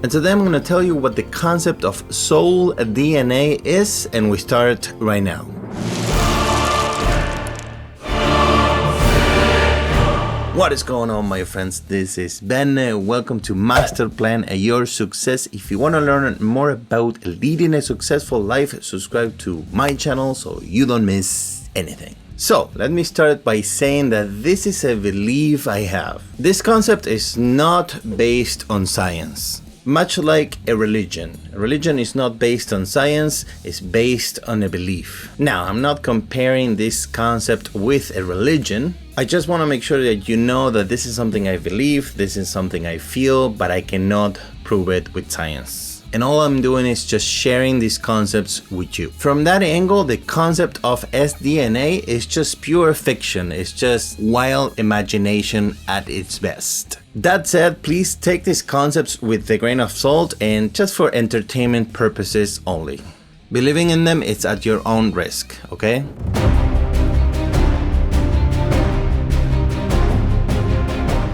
And today I'm going to tell you what the concept of soul DNA is, and we start right now. What is going on, my friends? This is Ben. Welcome to Master Plan Your Success. If you want to learn more about leading a successful life, subscribe to my channel so you don't miss anything. So let me start by saying that this is a belief I have. This concept is not based on science. Much like a religion. A religion is not based on science, it's based on a belief. Now, I'm not comparing this concept with a religion. I just want to make sure that you know that this is something I believe, this is something I feel, but I cannot prove it with science. And all I'm doing is just sharing these concepts with you. From that angle, the concept of sDNA is just pure fiction. It's just wild imagination at its best. That said, please take these concepts with a grain of salt and just for entertainment purposes only. Believing in them, it's at your own risk, okay?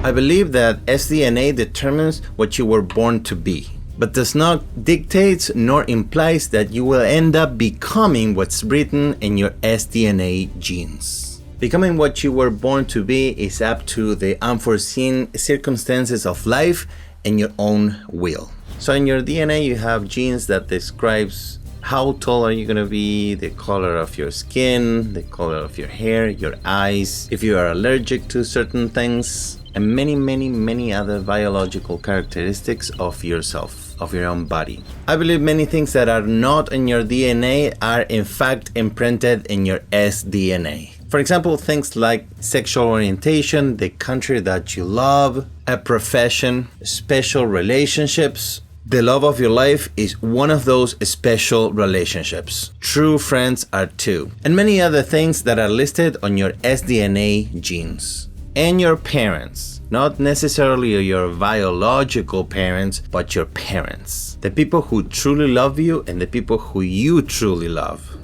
I believe that sDNA determines what you were born to be, but does not dictate nor implies that you will end up becoming what's written in your sDNA genes. Becoming what you were born to be is up to the unforeseen circumstances of life and your own will. So in your DNA you have genes that describes how tall are you going to be, the color of your skin, the color of your hair, your eyes, if you are allergic to certain things, and many other biological characteristics of yourself, of your own body. I believe many things that are not in your DNA are in fact imprinted in your sDNA. For example, things like sexual orientation, the country that you love, a profession, special relationships. The love of your life is one of those special relationships. True friends are two. And many other things that are listed on your sDNA genes. And your parents, not necessarily your biological parents, but your parents. The people who truly love you and the people who you truly love.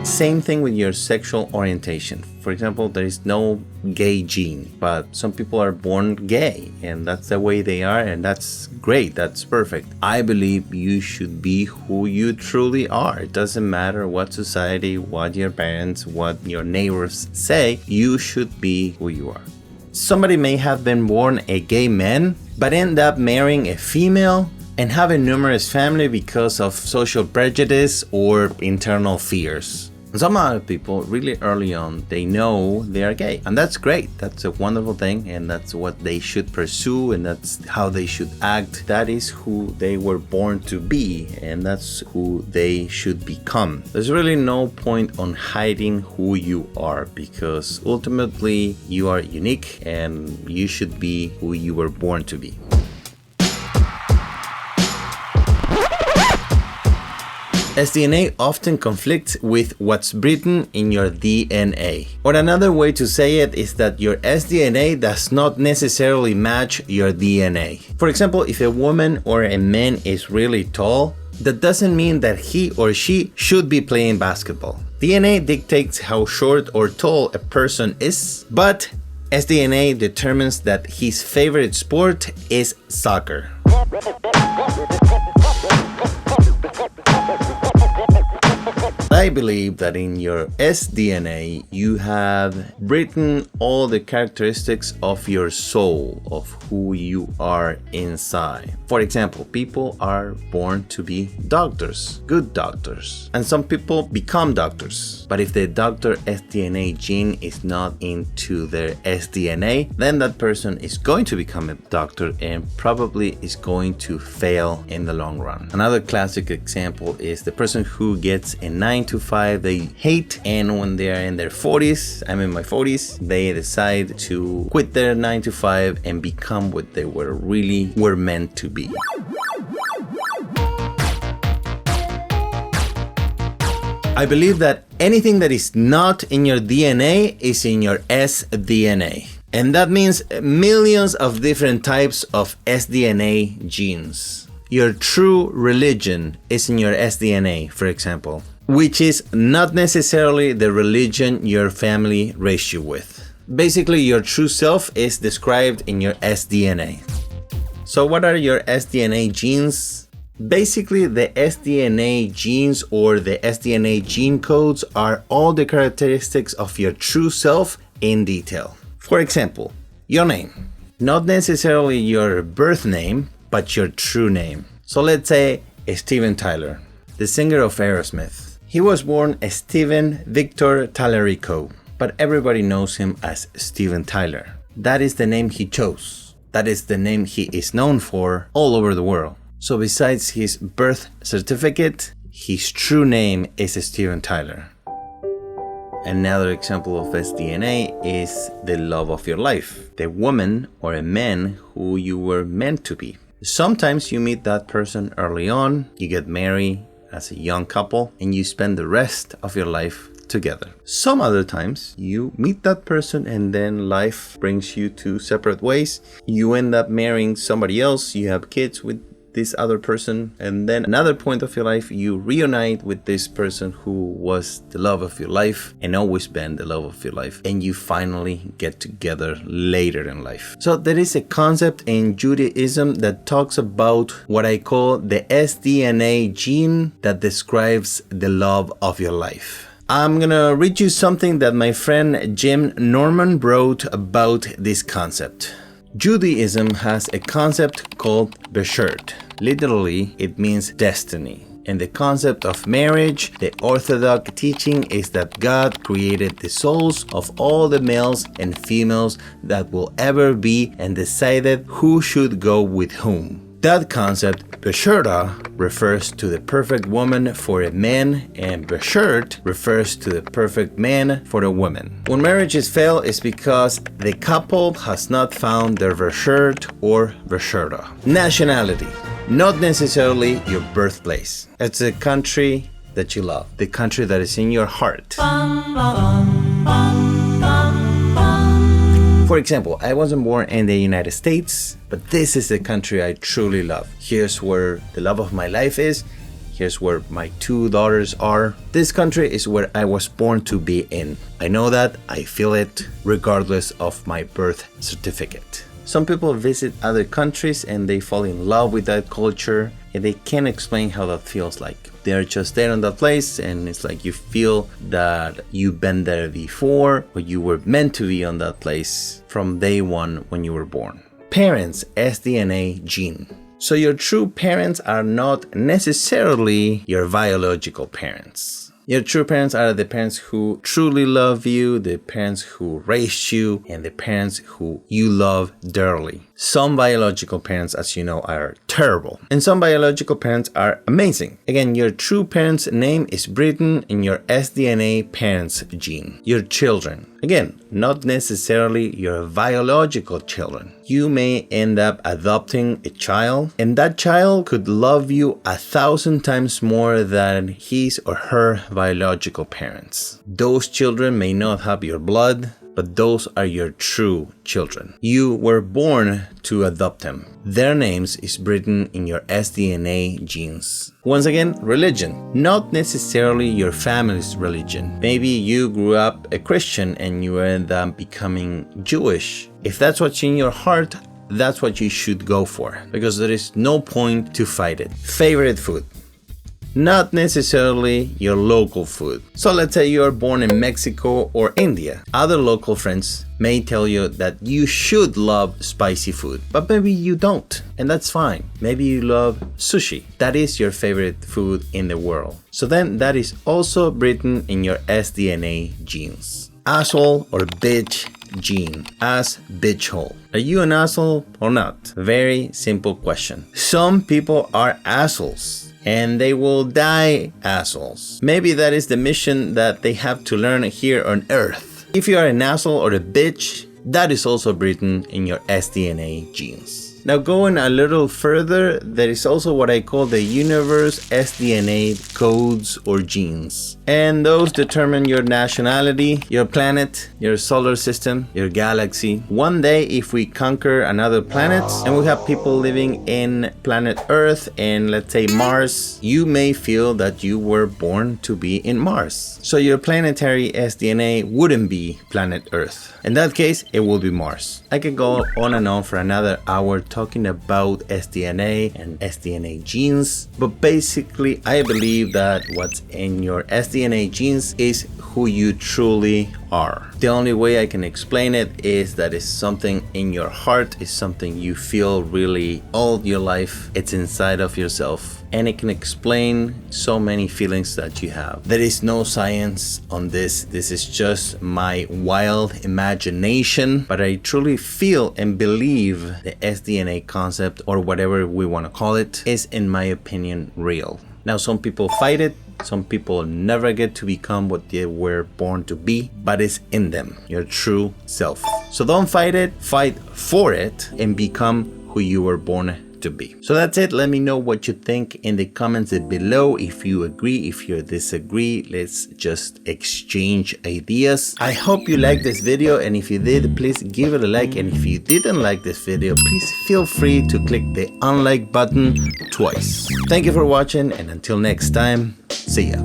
Same thing with your sexual orientation. For example, there is no gay gene, but some people are born gay and that's the way they are, and that's great, that's perfect. I believe you should be who you truly are. It doesn't matter what society, what your parents, what your neighbors say, you should be who you are. Somebody may have been born a gay man, but end up marrying a female and have a numerous family because of social prejudice or internal fears. Some other people, really early on, they know they are gay. And that's great. That's a wonderful thing. And that's what they should pursue. And that's how they should act. That is who they were born to be. And that's who they should become. There's really no point on hiding who you are, because ultimately you are unique and you should be who you were born to be. sDNA often conflicts with what's written in your DNA. Or another way to say it is that your sDNA does not necessarily match your DNA. For example, if a woman or a man is really tall, that doesn't mean that he or she should be playing basketball. DNA dictates how short or tall a person is, but sDNA determines that his favorite sport is soccer. I believe that in your sDNA you have written all the characteristics of your soul, of who you are inside. For example, people are born to be doctors, good doctors, and some people become doctors. But if the doctor sDNA gene is not into their sDNA, then that person is going to become a doctor and probably is going to fail in the long run. Another classic example is the person who gets a 9-to-5 they hate, and when they are in their 40s, I'm in my 40s, they decide to quit their 9-to-5 and become what they were meant to be. I believe that anything that is not in your DNA is in your sDNA. And that means millions of different types of sDNA genes. Your true religion is in your sDNA, for example, which is not necessarily the religion your family raised you with. Basically, your true self is described in your sDNA. So what are your sDNA genes? Basically, the sDNA genes or the sDNA gene codes are all the characteristics of your true self in detail. For example, your name. Not necessarily your birth name, but your true name. So let's say Steven Tyler, the singer of Aerosmith. He was born as Steven Victor Tallarico, but everybody knows him as Steven Tyler. That is the name he chose. That is the name he is known for all over the world. So besides his birth certificate, his true name is Steven Tyler. Another example of sDNA is the love of your life, the woman or a man who you were meant to be. Sometimes you meet that person early on, you get married as a young couple, and you spend the rest of your life together. Some other times you meet that person and then life brings you to separate ways. You end up marrying somebody else, you have kids with this other person, and then another point of your life you reunite with this person who was the love of your life and always been the love of your life, and you finally get together later in life. So there is a concept in Judaism that talks about what I call the sDNA gene that describes the love of your life. I'm gonna read you something that my friend Jim Norman wrote about this concept. Judaism has a concept called Beshert. Literally, it means destiny. In the concept of marriage, the Orthodox teaching is that God created the souls of all the males and females that will ever be and decided who should go with whom. That concept, Besherta, refers to the perfect woman for a man, and Beshert refers to the perfect man for a woman. When marriages fail, it's because the couple has not found their Beshert or Besherta. Nationality, not necessarily your birthplace. It's a country that you love, the country that is in your heart. For example, I wasn't born in the United States, but this is the country I truly love. Here's where the love of my life is. Here's where my 2 daughters are. This country is where I was born to be in. I know that, I feel it, regardless of my birth certificate. Some people visit other countries and they fall in love with that culture and they can't explain how that feels like. They're just there in that place and it's like you feel that you've been there before or you were meant to be on that place from day one when you were born. Parents, sDNA gene. So your true parents are not necessarily your biological parents. Your true parents are the parents who truly love you, the parents who raised you, and the parents who you love dearly. Some biological parents, as you know, are terrible, and some biological parents are amazing. Again, your true parent's name is written in your sDNA parents gene. Your children. Again, not necessarily your biological children. You may end up adopting a child, and that child could love you 1,000 times more than his or her biological parents. Those children may not have your blood, but those are your true children. You were born to adopt them. Their names is written in your sDNA genes. Once again, religion. Not necessarily your family's religion. Maybe you grew up a Christian and you end up becoming Jewish. If that's what's in your heart, that's what you should go for, because there is no point to fight it. Favorite food. Not necessarily your local food. So let's say you are born in Mexico or India. Other local friends may tell you that you should love spicy food, but maybe you don't, and that's fine. Maybe you love sushi. That is your favorite food in the world. So then that is also written in your sDNA genes. Asshole or bitch gene. Ass, bitch hole. Are you an asshole or not? Very simple question. Some people are assholes, and they will die assholes. Maybe that is the mission that they have to learn here on Earth. If you are an asshole or a bitch, that is also written in your sDNA genes. Now going a little further, there is also what I call the universe sDNA codes or genes. And those determine your nationality, your planet, your solar system, your galaxy. One day, if we conquer another planet and we have people living in planet Earth and let's say Mars, you may feel that you were born to be in Mars. So your planetary sDNA wouldn't be planet Earth. In that case, it will be Mars. I could go on and on for another hour talking about SDNA and SDNA genes, but basically I believe that what's in your SDNA genes is who you truly are. The only way I can explain it is that it's something in your heart, it's something you feel really all your life, it's inside of yourself, and it can explain so many feelings that you have. There is no science on this. This is just my wild imagination, but I truly feel and believe the SDNA concept, or whatever we want to call it, is, in my opinion, real. Now, some people fight it. Some people never get to become what they were born to be, but it's in them, your true self. So don't fight it, fight for it, and become who you were born to be. So that's it. Let me know what you think in the comments below. If you agree, if you disagree, let's just exchange ideas. I hope you liked this video, and if you did, please give it a like, and if you didn't like this video, please feel free to click the unlike button twice. Thank you for watching, and until next time, see ya.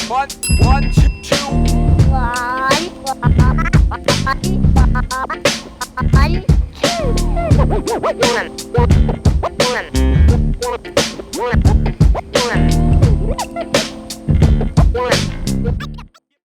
One, two.